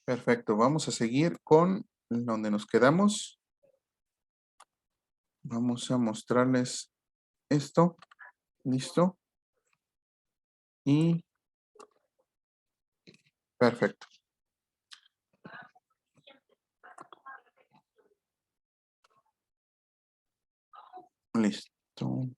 Perfecto, vamos a seguir con donde nos quedamos. Vamos a mostrarles esto. Listo. Y perfecto. Listo.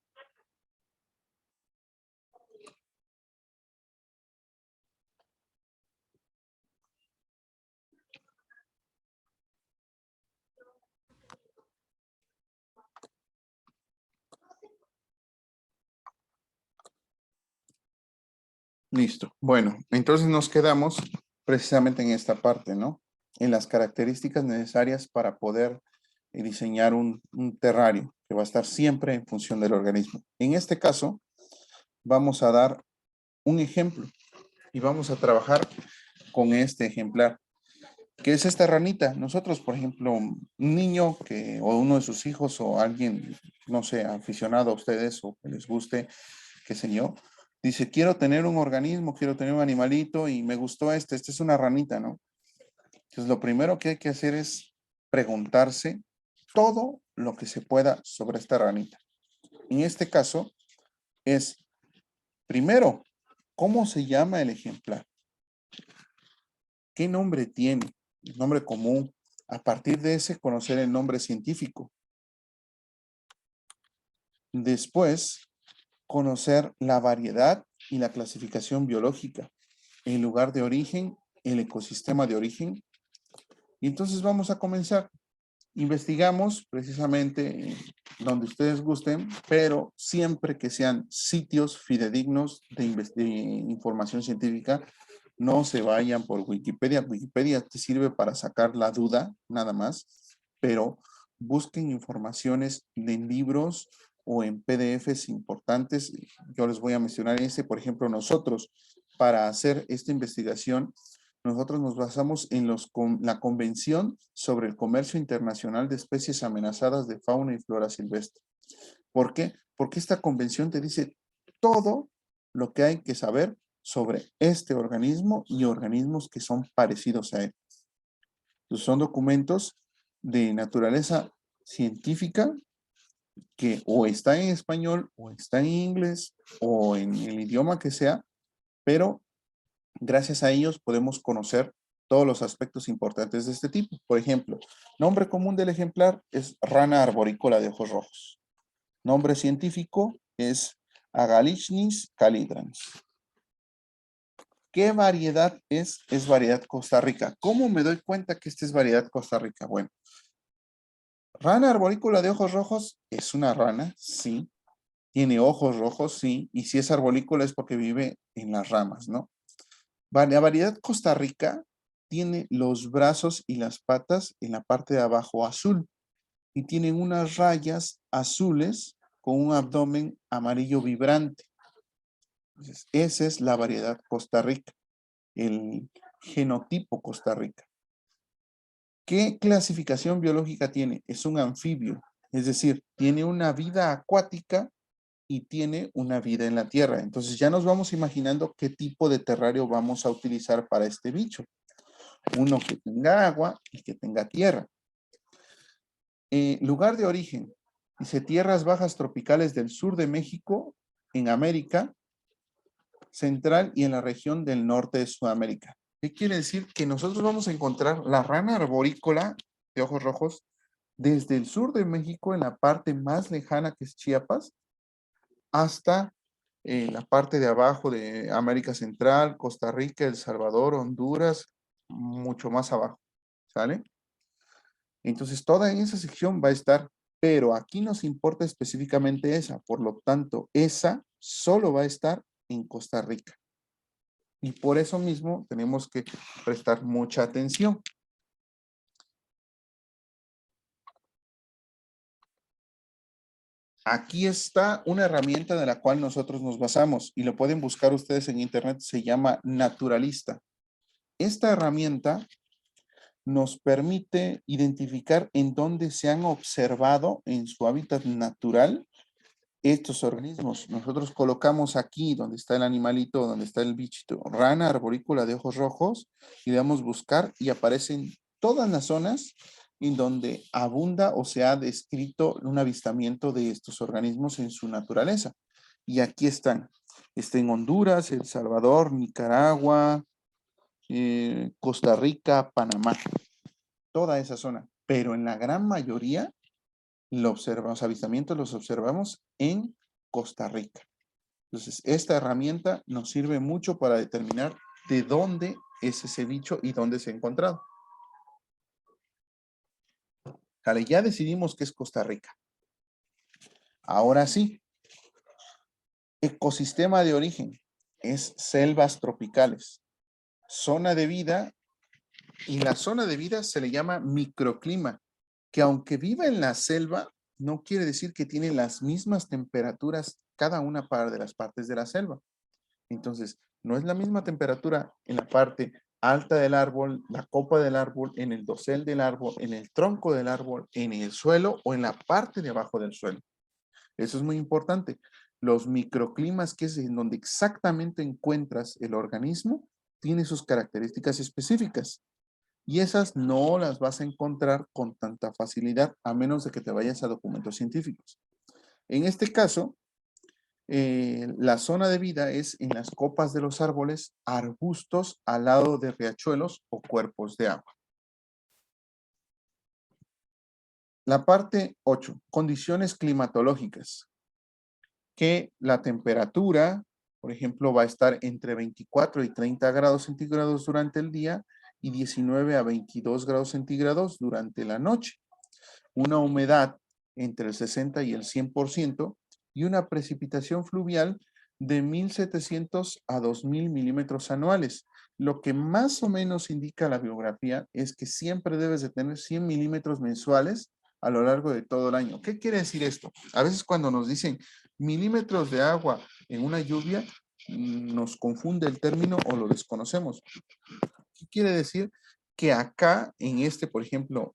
Listo. Bueno, entonces nos quedamos precisamente en esta parte, ¿no? En las características necesarias para poder diseñar un terrario que va a estar siempre en función del organismo. En este caso, vamos a dar un ejemplo y vamos a trabajar con este ejemplar. ¿Qué es esta ranita? Nosotros, por ejemplo, un niño que, o uno de sus hijos o alguien, no sé, aficionado a ustedes o que les guste, qué sé yo, dice, quiero tener un organismo, quiero tener un animalito y me gustó este es una ranita, ¿no? Entonces, lo primero que hay que hacer es preguntarse todo lo que se pueda sobre esta ranita. En este caso, es, primero, ¿cómo se llama el ejemplar? ¿Qué nombre tiene? El nombre común. A partir de ese, conocer el nombre científico. Después, conocer la variedad y la clasificación biológica, el lugar de origen, el ecosistema de origen. Y entonces vamos a comenzar. Investigamos precisamente donde ustedes gusten, pero siempre que sean sitios fidedignos de información científica, no se vayan por Wikipedia. Wikipedia te sirve para sacar la duda, nada más, pero busquen informaciones en libros o en PDFs importantes. Yo les voy a mencionar ese, por ejemplo, nosotros, para hacer esta investigación, nosotros nos basamos en la Convención sobre el Comercio Internacional de Especies Amenazadas de Fauna y Flora Silvestre. ¿Por qué? Porque esta convención te dice todo lo que hay que saber sobre este organismo y organismos que son parecidos a él. Entonces, son documentos de naturaleza científica que o está en español, o está en inglés, o en el idioma que sea, pero gracias a ellos podemos conocer todos los aspectos importantes de este tipo. Por ejemplo, nombre común del ejemplar es rana arborícola de ojos rojos. Nombre científico es Agalichnis calidrans. ¿Qué variedad es? Es variedad Costa Rica. ¿Cómo me doy cuenta que esta es variedad Costa Rica? Bueno, rana arborícola de ojos rojos es una rana, sí. Tiene ojos rojos, sí. Y si es arborícola es porque vive en las ramas, ¿no? La variedad Costa Rica tiene los brazos y las patas en la parte de abajo azul y tienen unas rayas azules con un abdomen amarillo vibrante. Entonces, esa es la variedad Costa Rica, el genotipo Costa Rica. ¿Qué clasificación biológica tiene? Es un anfibio, es decir, tiene una vida acuática y tiene una vida en la tierra. Entonces ya nos vamos imaginando qué tipo de terrario vamos a utilizar para este bicho. Uno que tenga agua y que tenga tierra. Lugar de origen. Dice tierras bajas tropicales del sur de México, en América Central y en la región del norte de Sudamérica. ¿Qué quiere decir? Que nosotros vamos a encontrar la rana arborícola de ojos rojos desde el sur de México, en la parte más lejana que es Chiapas, hasta la parte de abajo de América Central, Costa Rica, El Salvador, Honduras, mucho más abajo. ¿Sale? Entonces, toda esa sección va a estar, pero aquí nos importa específicamente esa. Por lo tanto, esa solo va a estar en Costa Rica. Y por eso mismo tenemos que prestar mucha atención. Aquí está una herramienta de la cual nosotros nos basamos y lo pueden buscar ustedes en internet, se llama Naturalista. Esta herramienta nos permite identificar en dónde se han observado en su hábitat natural estos organismos. Nosotros colocamos aquí donde está el animalito, donde está el bichito, rana arborícola de ojos rojos, y le damos buscar y aparecen todas las zonas en donde abunda o se ha descrito un avistamiento de estos organismos en su naturaleza. Y aquí están. Está en Honduras, El Salvador, Nicaragua, Costa Rica, Panamá, toda esa zona. Pero en la gran mayoría, los avistamientos los observamos en Costa Rica. Entonces, esta herramienta nos sirve mucho para determinar de dónde es ese bicho y dónde se ha encontrado. Vale, ya decidimos que es Costa Rica. Ahora sí, ecosistema de origen es selvas tropicales. Zona de vida, y la zona de vida se le llama microclima, que aunque viva en la selva, no quiere decir que tiene las mismas temperaturas cada una de las partes de la selva. Entonces, no es la misma temperatura en la parte alta del árbol, la copa del árbol, en el dosel del árbol, en el tronco del árbol, en el suelo o en la parte de abajo del suelo. Eso es muy importante. Los microclimas, que es en donde exactamente encuentras el organismo, tiene sus características específicas. Y esas no las vas a encontrar con tanta facilidad, a menos de que te vayas a documentos científicos. En este caso, la zona de vida es en las copas de los árboles, arbustos al lado de riachuelos o cuerpos de agua. La parte 8, condiciones climatológicas, que la temperatura, por ejemplo, va a estar entre 24 y 30 grados centígrados durante el día y 19 a 22 grados centígrados durante la noche. Una humedad entre el 60 y el 100% y una precipitación fluvial de 1.700 a 2.000 milímetros anuales. Lo que más o menos indica la biografía es que siempre debes de tener 100 milímetros mensuales a lo largo de todo el año. ¿Qué quiere decir esto? A veces cuando nos dicen milímetros de agua en una lluvia, nos confunde el término o lo desconocemos. ¿Qué quiere decir? Que acá, en este, por ejemplo,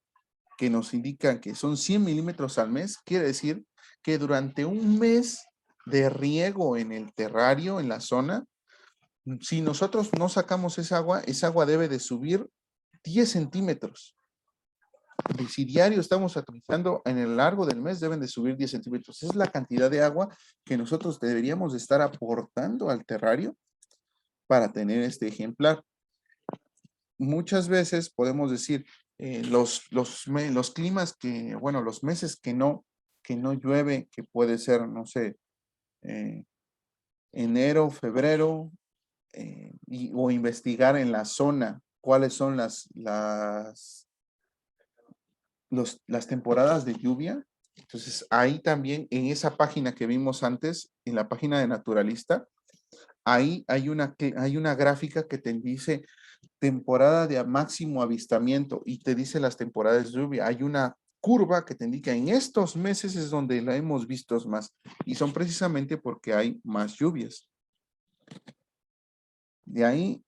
que nos indican que son 100 milímetros al mes, quiere decir que durante un mes de riego en el terrario, en la zona, si nosotros no sacamos esa agua debe de subir 10 centímetros. Si diario estamos utilizando en el largo del mes, deben de subir 10 centímetros. Esa es la cantidad de agua que nosotros deberíamos de estar aportando al terrario para tener este ejemplar. Muchas veces podemos decir, los climas que, bueno, los meses que no llueve, que puede ser, no sé, enero, febrero, o investigar en la zona cuáles son las temporadas de lluvia. Entonces, ahí también, en esa página que vimos antes, en la página de Naturalista, ahí hay una gráfica que te dice temporada de máximo avistamiento y te dice las temporadas de lluvia. Hay una curva que te indica en estos meses es donde la hemos visto más y son precisamente porque hay más lluvias. De ahí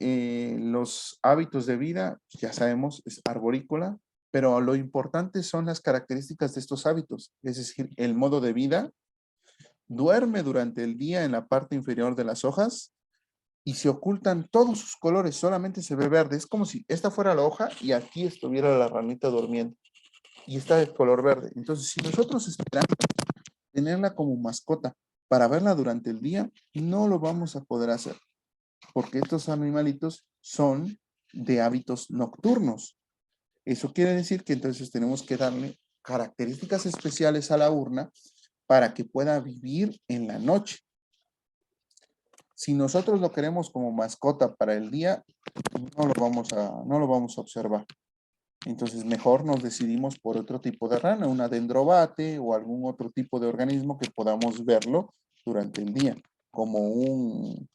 los hábitos de vida, ya sabemos, es arborícola, pero lo importante son las características de estos hábitos, es decir, el modo de vida, duerme durante el día en la parte inferior de las hojas, y se ocultan todos sus colores, solamente se ve verde. Es como si esta fuera la hoja y aquí estuviera la ranita durmiendo y está de color verde. Entonces, si nosotros esperamos tenerla como mascota para verla durante el día, no lo vamos a poder hacer porque estos animalitos son de hábitos nocturnos. Eso quiere decir que entonces tenemos que darle características especiales a la urna para que pueda vivir en la noche. Si nosotros lo queremos como mascota para el día, no lo vamos a observar. Entonces, mejor nos decidimos por otro tipo de rana, una dendrobate o algún otro tipo de organismo que podamos verlo durante el día, como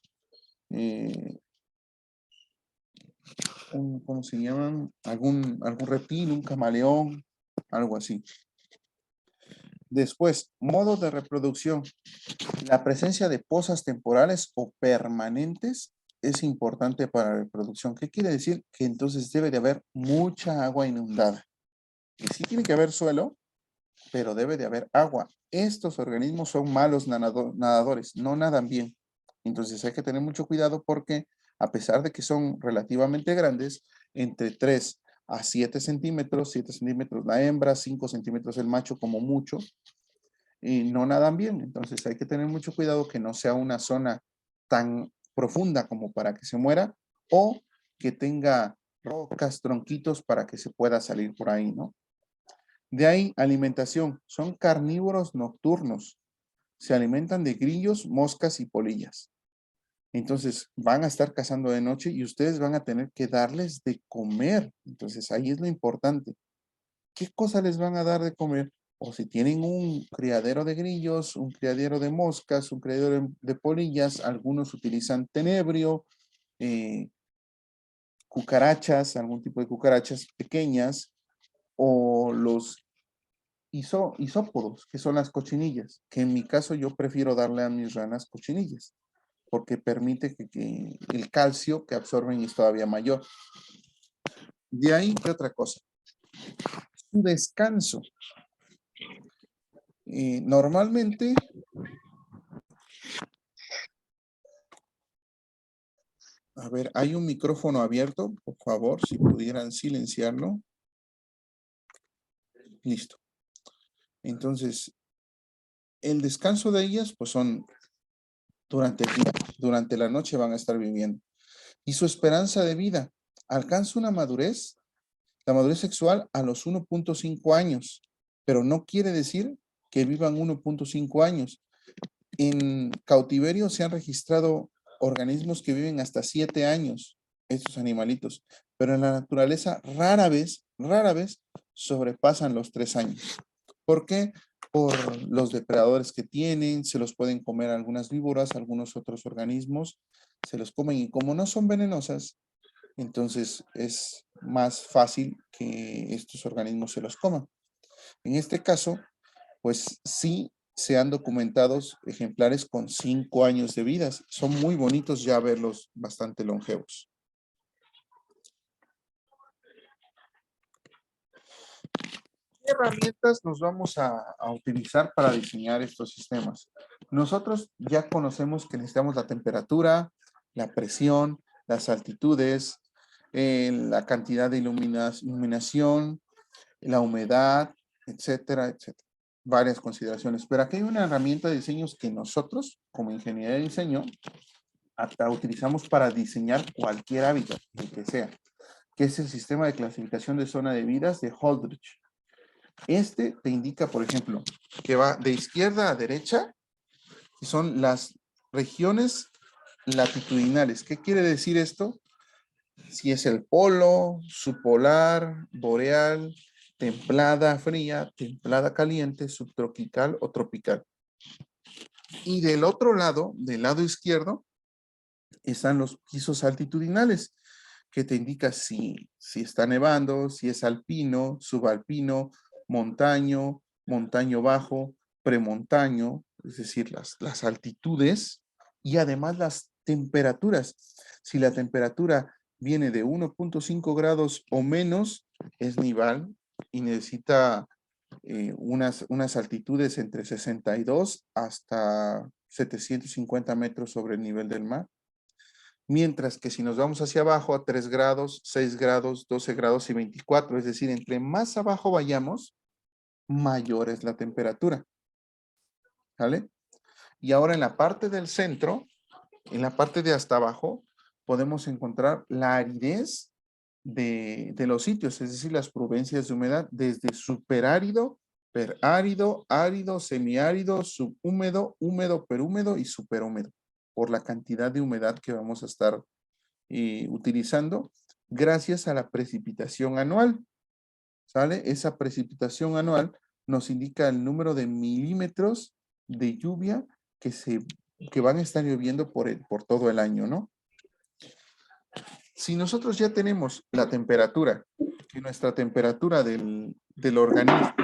¿cómo se llaman? Algún reptil, un camaleón, algo así. Después, modo de reproducción. La presencia de pozas temporales o permanentes es importante para la reproducción. ¿Qué quiere decir? Que entonces debe de haber mucha agua inundada. Y sí tiene que haber suelo, pero debe de haber agua. Estos organismos son malos nadadores, no nadan bien. Entonces hay que tener mucho cuidado porque a pesar de que son relativamente grandes, entre 3 a 7 centímetros, 7 centímetros la hembra, 5 centímetros el macho como mucho, y no nadan bien. Entonces hay que tener mucho cuidado que no sea una zona tan profunda como para que se muera o que tenga rocas, tronquitos para que se pueda salir por ahí, ¿no? De ahí, alimentación. Son carnívoros nocturnos. Se alimentan de grillos, moscas y polillas. Entonces, van a estar cazando de noche y ustedes van a tener que darles de comer. Entonces, ahí es lo importante. ¿Qué cosa les van a dar de comer? O si tienen un criadero de grillos, un criadero de moscas, un criadero de polillas, algunos utilizan tenebrio, eh, cucarachas, algún tipo de cucarachas pequeñas, o los isópodos, que son las cochinillas, que en mi caso yo prefiero darle a mis ranas cochinillas, porque permite que el calcio que absorben es todavía mayor. De ahí, ¿qué otra cosa? Su descanso. Normalmente, a ver, hay un micrófono abierto, por favor, si pudieran silenciarlo. Listo. Entonces, el descanso de ellas, pues son durante el día, durante la noche van a estar viviendo. Y su esperanza de vida alcanza una madurez, la madurez sexual a los 1.5 años, pero no quiere decir que vivan 1.5 años. En cautiverio se han registrado organismos que viven hasta 7 años, estos animalitos, pero en la naturaleza rara vez sobrepasan los 3 años. ¿Por qué? Por los depredadores que tienen, se los pueden comer algunas víboras, algunos otros organismos, se los comen y como no son venenosas, entonces es más fácil que estos organismos se los coman. En este caso, pues sí se han documentado ejemplares con 5 años de vida. Son muy bonitos ya verlos bastante longevos. ¿Qué herramientas nos vamos a utilizar para diseñar estos sistemas? Nosotros ya conocemos que necesitamos la temperatura, la presión, las altitudes, la cantidad de iluminación, la humedad, etcétera, etcétera. Varias consideraciones. Pero aquí hay una herramienta de diseños que nosotros, como ingeniería de diseño, hasta utilizamos para diseñar cualquier hábitat, el que sea, que es el sistema de clasificación de zona de vidas de Holdridge. Este te indica, por ejemplo, que va de izquierda a derecha, y son las regiones latitudinales. ¿Qué quiere decir esto? Si es el polo, subpolar, boreal, templada fría, templada caliente, subtropical o tropical. Y del otro lado, del lado izquierdo, están los pisos altitudinales, que te indica si está nevando, si es alpino, subalpino, montaño, montaño bajo, premontaño, es decir, las altitudes y además las temperaturas. Si la temperatura viene de 1.5 grados o menos, es nival y necesita unas altitudes entre 62 hasta 750 metros sobre el nivel del mar. Mientras que si nos vamos hacia abajo a 3 grados, 6 grados, 12 grados y 24, es decir, entre más abajo vayamos, mayor es la temperatura. ¿Vale? Y ahora en la parte del centro, en la parte de hasta abajo, podemos encontrar la aridez de los sitios, es decir, las provincias de humedad desde superárido, perárido, árido, semiárido, subhúmedo, húmedo, perhúmedo y superhúmedo, por la cantidad de humedad que vamos a estar utilizando gracias a la precipitación anual. ¿Sale? Esa precipitación anual nos indica el número de milímetros de lluvia que van a estar lloviendo por todo el año, ¿no? Si nosotros ya tenemos la temperatura, que nuestra temperatura del organismo,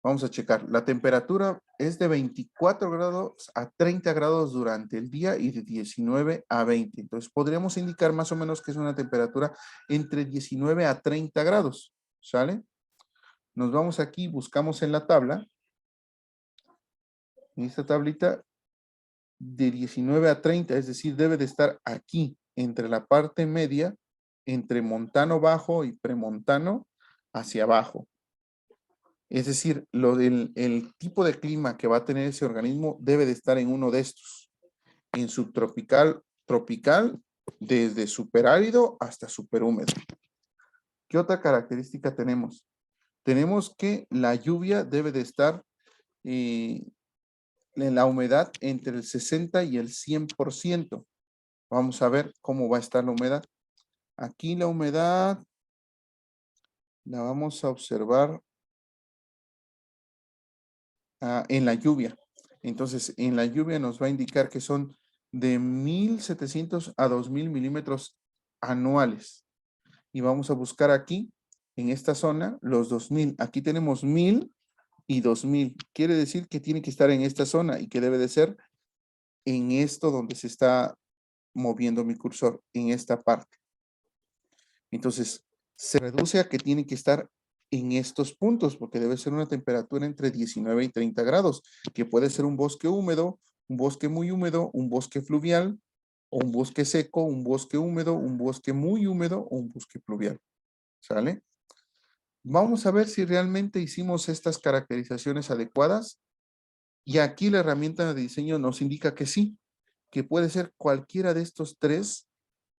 vamos a checar, la temperatura es de 24 grados a 30 grados durante el día y de 19 a 20. Entonces podríamos indicar más o menos que es una temperatura entre 19 a 30 grados, ¿sale? Nos vamos aquí, buscamos en la tabla, en esta tablita, de 19 a 30, es decir, debe de estar aquí, entre la parte media, entre montano bajo y premontano, hacia abajo. Es decir, el tipo de clima que va a tener ese organismo debe de estar en uno de estos, en subtropical, tropical, desde superárido hasta superhúmedo. ¿Qué otra característica tenemos? Tenemos que la lluvia debe de estar en la humedad entre el 60 y el 100%. Vamos a ver cómo va a estar la humedad. Aquí la humedad la vamos a observar en la lluvia. Entonces, en la lluvia nos va a indicar que son de 1,700 a 2,000 milímetros anuales. Y vamos a buscar aquí, en esta zona, los 2,000. Aquí tenemos 1,000 y 2,000. Quiere decir que tiene que estar en esta zona y que debe de ser en esto donde se está moviendo mi cursor, en esta parte. Entonces, se reduce a que tiene que estar en estos puntos, porque debe ser una temperatura entre 19 y 30 grados, que puede ser un bosque húmedo, un bosque muy húmedo, un bosque fluvial, o un bosque seco, un bosque húmedo, un bosque muy húmedo, o un bosque pluvial. ¿Sale? Vamos a ver si realmente hicimos estas caracterizaciones adecuadas. Y aquí la herramienta de diseño nos indica que sí, que puede ser cualquiera de estos tres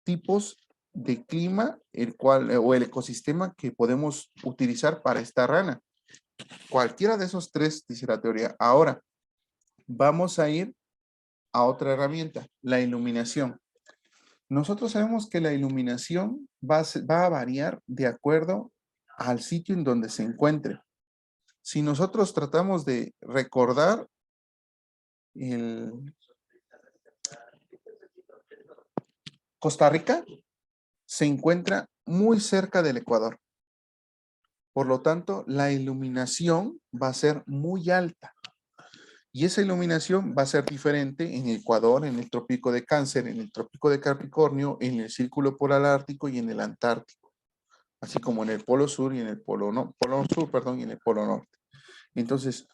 tipos de clima, el cual, o el ecosistema que podemos utilizar para esta rana. Cualquiera de esos tres, dice la teoría. Ahora, vamos a ir a otra herramienta, la iluminación. Nosotros sabemos que la iluminación va a variar de acuerdo al sitio en donde se encuentre. Si nosotros tratamos de recordar Costa Rica se encuentra muy cerca del Ecuador. Por lo tanto, la iluminación va a ser muy alta. Y esa iluminación va a ser diferente en Ecuador, en el trópico de Cáncer, en el trópico de Capricornio, en el círculo polar ártico y en el Antártico, así como en el polo sur y en el polo sur, y en el polo norte. Entonces,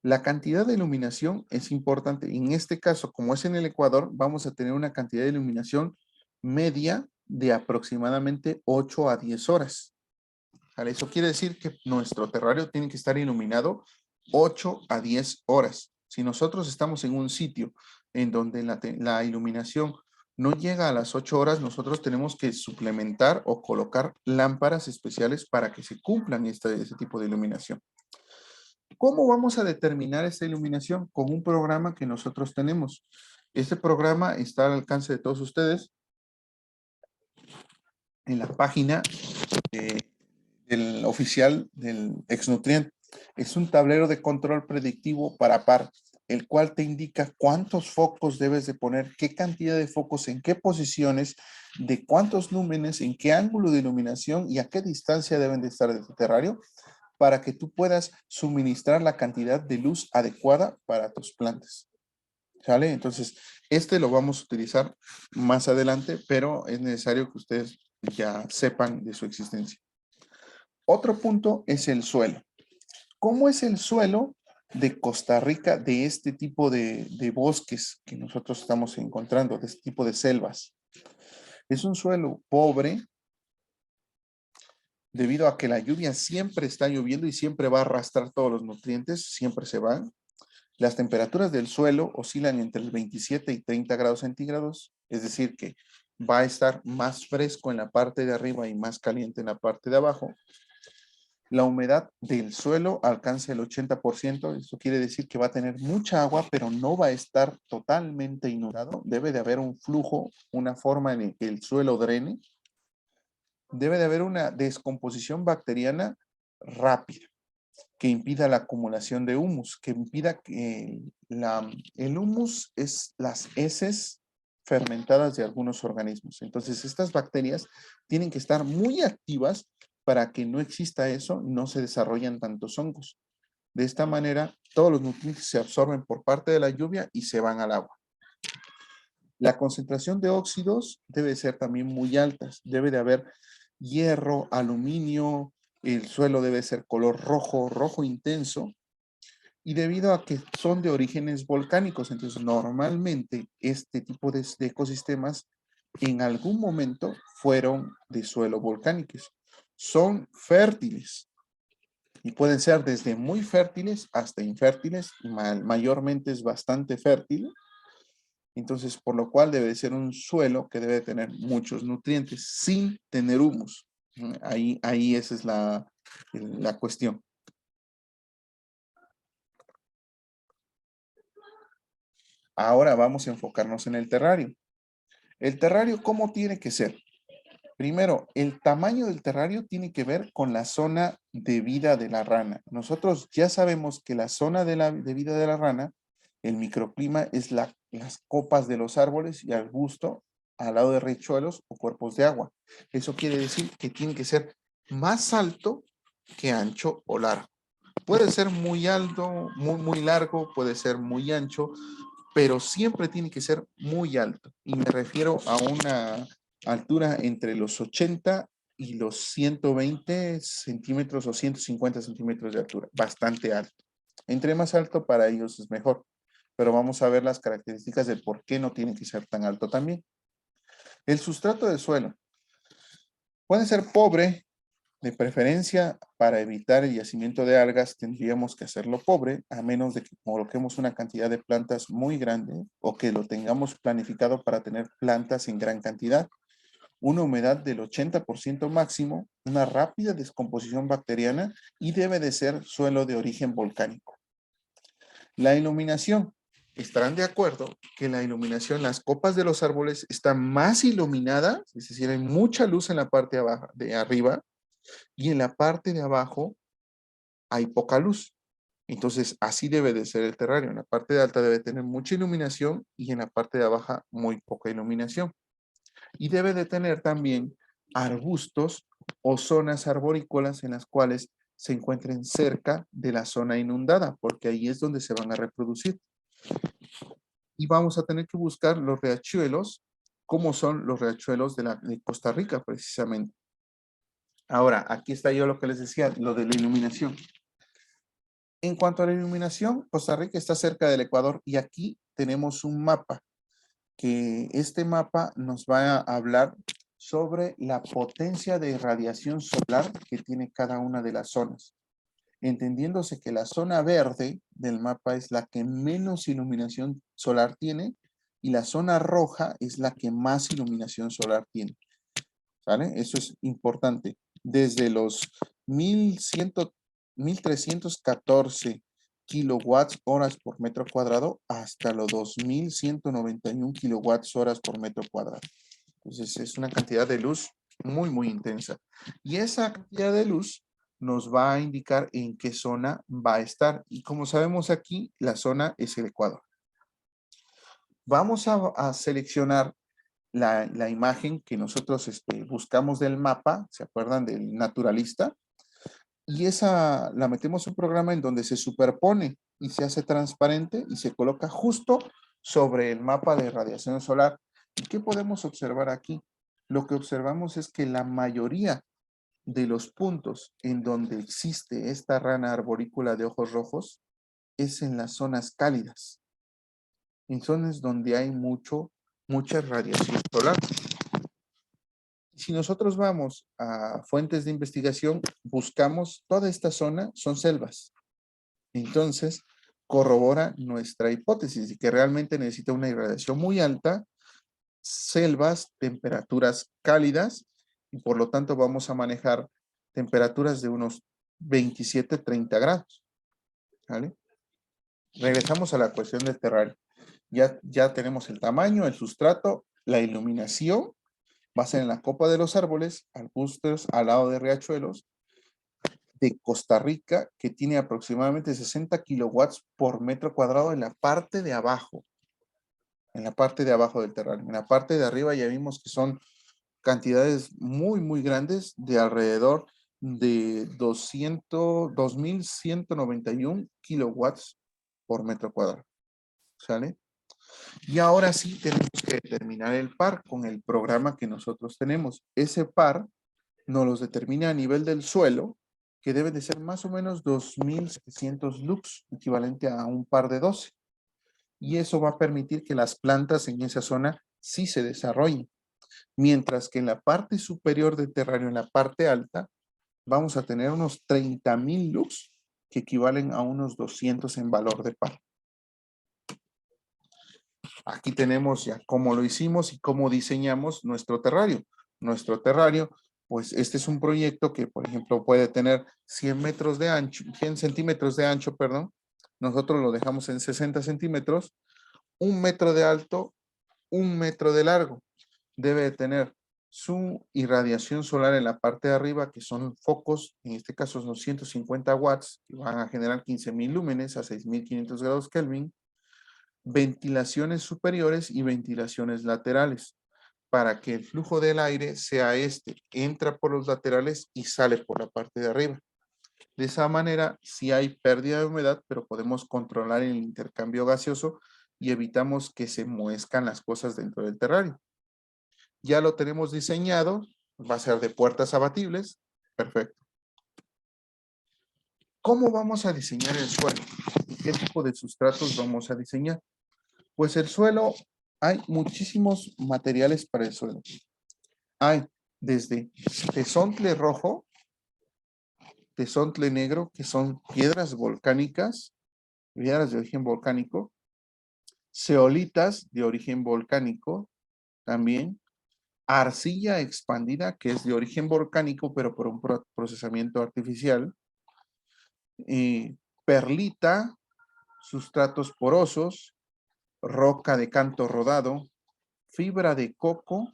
la cantidad de iluminación es importante. En este caso, como es en el Ecuador, vamos a tener una cantidad de iluminación media de aproximadamente 8 a 10 horas. ¿Vale? Eso quiere decir que nuestro terrario tiene que estar iluminado 8 a 10 horas. Si nosotros estamos en un sitio en donde la iluminación no llega a las 8 horas, nosotros tenemos que suplementar o colocar lámparas especiales para que se cumplan ese tipo de iluminación. ¿Cómo vamos a determinar esta iluminación? Con un programa que nosotros tenemos. Este programa está al alcance de todos ustedes en la página del oficial del Exnutrient. Es un tablero de control predictivo para par, el cual te indica cuántos focos debes de poner, qué cantidad de focos, en qué posiciones, de cuántos lúmenes, en qué ángulo de iluminación y a qué distancia deben de estar de tu terrario para que tú puedas suministrar la cantidad de luz adecuada para tus plantas. ¿Sale? Entonces, este lo vamos a utilizar más adelante, pero es necesario que ustedes ya sepan de su existencia. Otro punto es el suelo. ¿Cómo es el suelo de Costa Rica de este tipo de bosques que nosotros estamos encontrando, de este tipo de selvas? Es un suelo pobre debido a que la lluvia siempre está lloviendo y siempre va a arrastrar todos los nutrientes, siempre se van. Las temperaturas del suelo oscilan entre el 27 y 30 grados centígrados, es decir que va a estar más fresco en la parte de arriba y más caliente en la parte de abajo. La humedad del suelo alcanza el 80%, eso quiere decir que va a tener mucha agua, pero no va a estar totalmente inundado. Debe de haber un flujo, una forma en que el suelo drene. Debe de haber una descomposición bacteriana rápida que impida la acumulación de humus, que impida que el humus es las heces fermentadas de algunos organismos. Entonces, estas bacterias tienen que estar muy activas para que no exista eso, no se desarrollan tantos hongos. De esta manera, todos los nutrientes se absorben por parte de la lluvia y se van al agua. La concentración de óxidos debe ser también muy alta. Debe de haber hierro, aluminio, El suelo debe ser color rojo, rojo intenso, y debido a que son de orígenes volcánicos, entonces normalmente este tipo de ecosistemas en algún momento fueron de suelo volcánicos. Son fértiles y pueden ser desde muy fértiles hasta infértiles, mayormente es bastante fértil, entonces por lo cual debe ser un suelo que debe tener muchos nutrientes sin tener humus. Ahí esa es la cuestión. Ahora vamos a enfocarnos en el terrario. El terrario, ¿cómo tiene que ser? Primero, el tamaño del terrario tiene que ver con la zona de vida de la rana. Nosotros ya sabemos que la zona de vida de la rana, el microclima, es las copas de los árboles y arbusto al lado de riachuelos o cuerpos de agua. Eso quiere decir que tiene que ser más alto que ancho o largo. Puede ser muy alto, muy largo, puede ser muy ancho, pero siempre tiene que ser muy alto. Y me refiero a una altura entre los 80 y los 120 centímetros o 150 centímetros de altura, bastante alto. Entre más alto para ellos es mejor, pero vamos a ver las características de por qué no tiene que ser tan alto también. El sustrato del suelo puede ser pobre, de preferencia, para evitar el yacimiento de algas, tendríamos que hacerlo pobre, a menos de que coloquemos una cantidad de plantas muy grande o que lo tengamos planificado para tener plantas en gran cantidad. Una humedad del 80% máximo, una rápida descomposición bacteriana y debe de ser suelo de origen volcánico. La iluminación. Estarán de acuerdo que la iluminación, las copas de los árboles están más iluminadas, es decir, hay mucha luz en la parte de arriba, y en la parte de abajo hay poca luz. Entonces, así debe de ser el terrario. En la parte de alta debe tener mucha iluminación y en la parte de abajo muy poca iluminación. Y debe de tener también arbustos o zonas arborícolas en las cuales se encuentren cerca de la zona inundada, porque ahí es donde se van a reproducir. Y vamos a tener que buscar los riachuelos, como son los riachuelos de Costa Rica, precisamente. Ahora, aquí está yo lo que les decía, lo de la iluminación. En cuanto a la iluminación, Costa Rica está cerca del Ecuador y aquí tenemos un mapa, que este mapa nos va a hablar sobre la potencia de radiación solar que tiene cada una de las zonas. Entendiéndose que la zona verde del mapa es la que menos iluminación solar tiene y la zona roja es la que más iluminación solar tiene. ¿Vale? Eso es importante. Desde los 1314 kilowatts horas por metro cuadrado hasta los 2191 kilowatts horas por metro cuadrado. Entonces es una cantidad de luz muy intensa. Y esa cantidad de luz nos va a indicar en qué zona va a estar. Y como sabemos aquí, la zona es el Ecuador. Vamos a seleccionar la imagen que nosotros buscamos del mapa, ¿se acuerdan del naturalista? Y esa la metemos en un programa en donde se superpone y se hace transparente y se coloca justo sobre el mapa de radiación solar. ¿Y qué podemos observar aquí? Lo que observamos es que la mayoría de los puntos en donde existe esta rana arborícola de ojos rojos es en las zonas cálidas, en zonas donde hay mucha radiación solar. Si nosotros vamos a fuentes de investigación, buscamos toda esta zona, son selvas. Entonces, corrobora nuestra hipótesis de que realmente necesita una irradiación muy alta, selvas, temperaturas cálidas, y por lo tanto vamos a manejar temperaturas de unos 27-30 grados. ¿Vale? Regresamos a la cuestión del terrario. Ya tenemos el tamaño, el sustrato, la iluminación. Va a ser en la copa de los árboles, arbustos al lado de riachuelos, de Costa Rica, que tiene aproximadamente 60 kilowatts por metro cuadrado en la parte de abajo. En la parte de abajo del terreno. En la parte de arriba ya vimos que son cantidades muy grandes, de alrededor de 2191 kilowatts por metro cuadrado. ¿Sale? Y ahora sí tenemos que determinar el par con el programa que nosotros tenemos. Ese par nos los determina a nivel del suelo que debe de ser más o menos 2.700 lux, equivalente a un par de 12. Y eso va a permitir que las plantas en esa zona sí se desarrollen. Mientras que en la parte superior del terreno, en la parte alta, vamos a tener unos 30.000 lux, que equivalen a unos 200 en valor de par. Aquí tenemos ya cómo lo hicimos y cómo diseñamos nuestro terrario. Nuestro terrario, pues este es un proyecto que, por ejemplo, puede tener 100 metros de ancho, 100 centímetros de ancho, perdón. Nosotros lo dejamos en 60 centímetros, 1 metro de alto, 1 metro de largo. Debe de tener su irradiación solar en la parte de arriba, que son focos, en este caso son 150 watts, que van a generar 15.000 lúmenes a 6.500 grados Kelvin. Ventilaciones superiores y ventilaciones laterales, para que el flujo del aire sea entra por los laterales y sale por la parte de arriba. De esa manera, sí hay pérdida de humedad, pero podemos controlar el intercambio gaseoso y evitamos que se muezcan las cosas dentro del terrario. Ya lo tenemos diseñado, va a ser de puertas abatibles, perfecto. ¿Cómo vamos a diseñar el suelo? ¿Y qué tipo de sustratos vamos a diseñar? Pues el suelo, hay muchísimos materiales para el suelo. Hay desde tezontle rojo, tezontle negro, que son piedras volcánicas, piedras de origen volcánico, zeolitas de origen volcánico también, arcilla expandida, que es de origen volcánico, pero por un procesamiento artificial, perlita, sustratos porosos, roca de canto rodado, fibra de coco,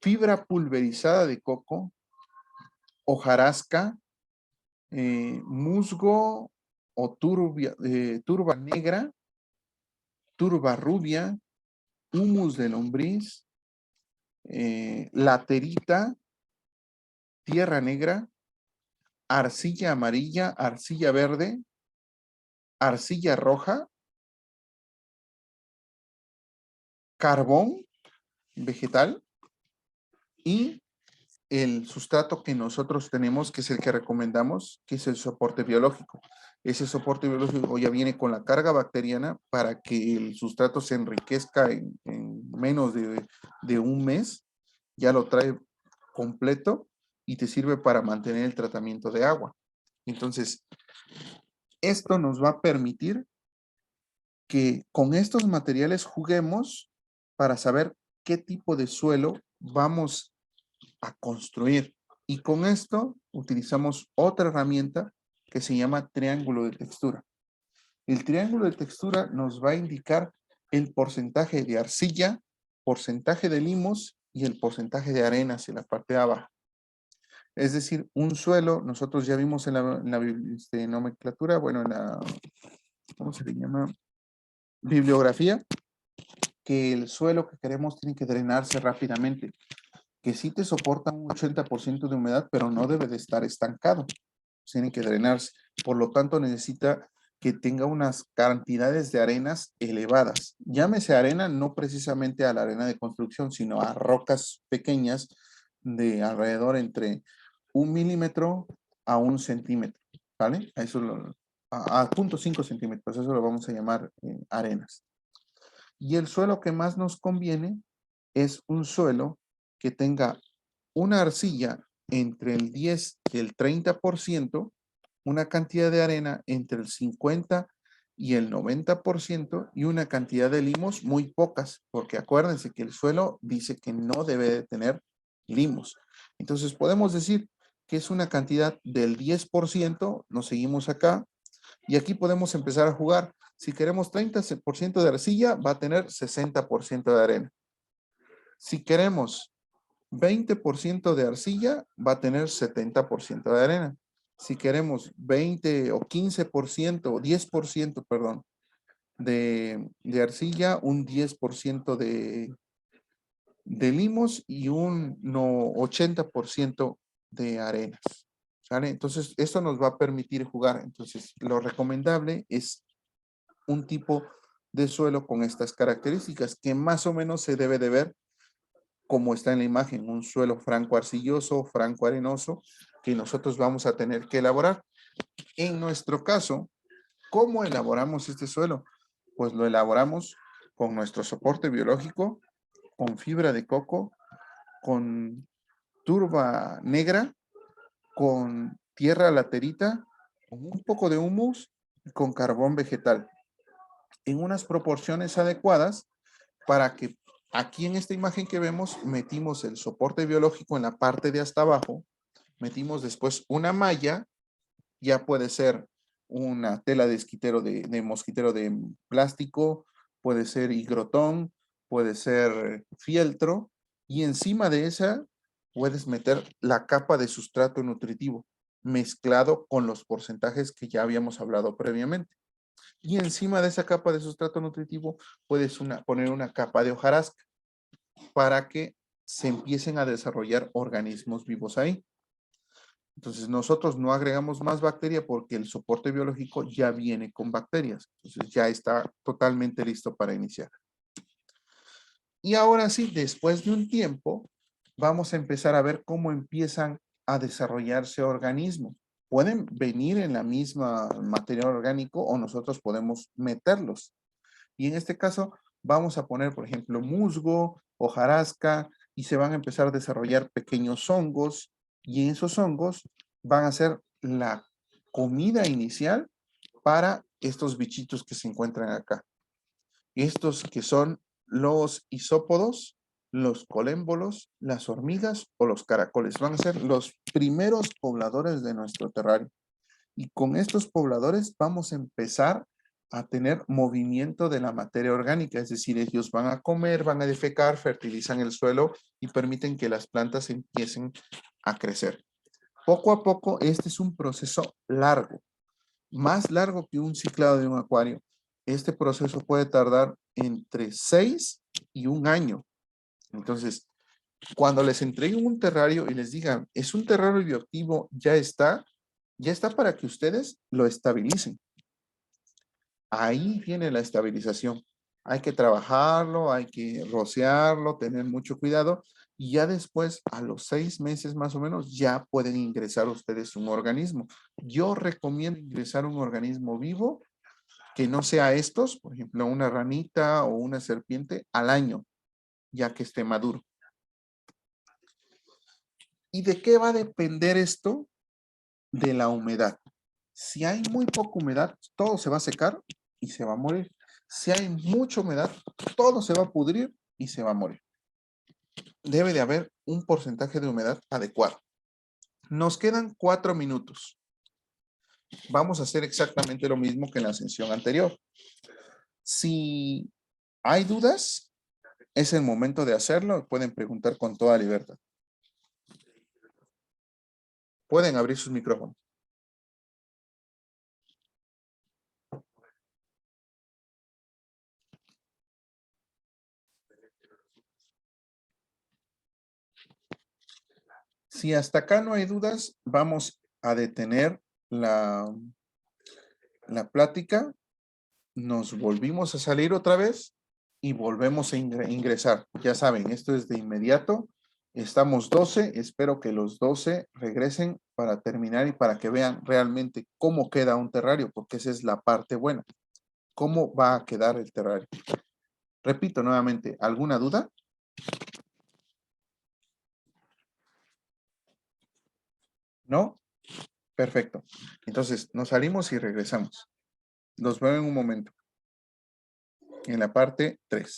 fibra pulverizada de coco, hojarasca, musgo o turba negra, turba rubia, humus de lombriz, laterita, tierra negra, arcilla amarilla, arcilla verde, arcilla roja, carbón vegetal y el sustrato que nosotros tenemos, que es el que recomendamos, que es el soporte biológico. Ese soporte biológico ya viene con la carga bacteriana para que el sustrato se enriquezca en menos de un mes. Ya lo trae completo y te sirve para mantener el tratamiento de agua. Entonces, esto nos va a permitir que con estos materiales juguemos para saber qué tipo de suelo vamos a construir. Y con esto utilizamos otra herramienta que se llama triángulo de textura. El triángulo de textura nos va a indicar el porcentaje de arcilla, porcentaje de limos y el porcentaje de arenas en la parte de abajo. Es decir, un suelo, nosotros ya vimos en la nomenclatura, bueno, en la, ¿cómo se le llama? Bibliografía, que el suelo que queremos tiene que drenarse rápidamente, que sí te soporta un 80% de humedad, pero no debe de estar estancado, tiene que drenarse. Por lo tanto, necesita que tenga unas cantidades de arenas elevadas. Llámese arena no precisamente a la arena de construcción, sino a rocas pequeñas de alrededor entre 1 milímetro a 1 centímetro, ¿vale? A eso a 0.5 centímetros, eso lo vamos a llamar arenas. Y el suelo que más nos conviene es un suelo que tenga una arcilla entre el 10 y el 30%, una cantidad de arena entre el 50 y el 90% y una cantidad de limos muy pocas, porque acuérdense que el suelo dice que no debe de tener limos. Entonces podemos decir que es una cantidad del 10%, nos seguimos acá, y aquí podemos empezar a jugar. Si queremos 30% de arcilla, va a tener 60% de arena. Si queremos 20% de arcilla, va a tener 70% de arena. Si queremos 20 o 15% o 10%, perdón, de arcilla, un 10% de limos y un 80% de arenas. ¿Sale? Entonces, esto nos va a permitir jugar. Entonces, lo recomendable es un tipo de suelo con estas características que más o menos se debe de ver como está en la imagen, un suelo franco arcilloso, franco arenoso, que nosotros vamos a tener que elaborar. En nuestro caso, ¿cómo elaboramos este suelo? Pues lo elaboramos con nuestro soporte biológico, con fibra de coco, con turba negra, con tierra laterita, con un poco de humus y con carbón vegetal, en unas proporciones adecuadas para que aquí en esta imagen que vemos metimos el soporte biológico en la parte de hasta abajo, metimos después una malla, ya puede ser una tela de mosquitero de plástico, puede ser higrotón, puede ser fieltro, y encima de esa puedes meter la capa de sustrato nutritivo mezclado con los porcentajes que ya habíamos hablado previamente. Y encima de esa capa de sustrato nutritivo puedes poner una capa de hojarasca para que se empiecen a desarrollar organismos vivos ahí. Entonces nosotros no agregamos más bacteria porque el soporte biológico ya viene con bacterias. Entonces ya está totalmente listo para iniciar. Y ahora sí, después de un tiempo, vamos a empezar a ver cómo empiezan a desarrollarse organismos. Pueden venir en la misma material orgánico o nosotros podemos meterlos. Y en este caso vamos a poner, por ejemplo, musgo, hojarasca, y se van a empezar a desarrollar pequeños hongos, y esos hongos van a ser la comida inicial para estos bichitos que se encuentran acá. Estos que son los isópodos, los colémbolos, las hormigas o los caracoles. Van a ser los primeros pobladores de nuestro terrario. Y con estos pobladores vamos a empezar a tener movimiento de la materia orgánica, es decir, ellos van a comer, van a defecar, fertilizan el suelo y permiten que las plantas empiecen a crecer. Poco a poco, este es un proceso largo, más largo que un ciclado de un acuario. Este proceso puede tardar entre 6 y 1 año. Entonces, cuando les entreguen un terrario y les digan, es un terrario bioactivo, ya está para que ustedes lo estabilicen. Ahí viene la estabilización. Hay que trabajarlo, hay que rociarlo, tener mucho cuidado y ya después, a los 6 meses más o menos, ya pueden ingresar ustedes un organismo. Yo recomiendo ingresar un organismo vivo que no sea estos, por ejemplo, una ranita o una serpiente al año, ya que esté maduro. ¿Y de qué va a depender esto? De la humedad. Si hay muy poca humedad, todo se va a secar y se va a morir. Si hay mucha humedad, todo se va a pudrir y se va a morir. Debe de haber un porcentaje de humedad adecuado. Nos quedan 4 minutos. Vamos a hacer exactamente lo mismo que en la sesión anterior. Si hay dudas, es el momento de hacerlo. Pueden preguntar con toda libertad. Pueden abrir sus micrófonos. Si hasta acá no hay dudas, vamos a detener la plática. Nos volvimos a salir otra vez y volvemos a ingresar. Ya saben, esto es de inmediato. Estamos 12, espero que los 12 regresen para terminar y para que vean realmente cómo queda un terrario, porque esa es la parte buena. ¿Cómo va a quedar el terrario? Repito nuevamente, ¿alguna duda? ¿No? Perfecto. Entonces, nos salimos y regresamos. Los veo en un momento. En la parte 3.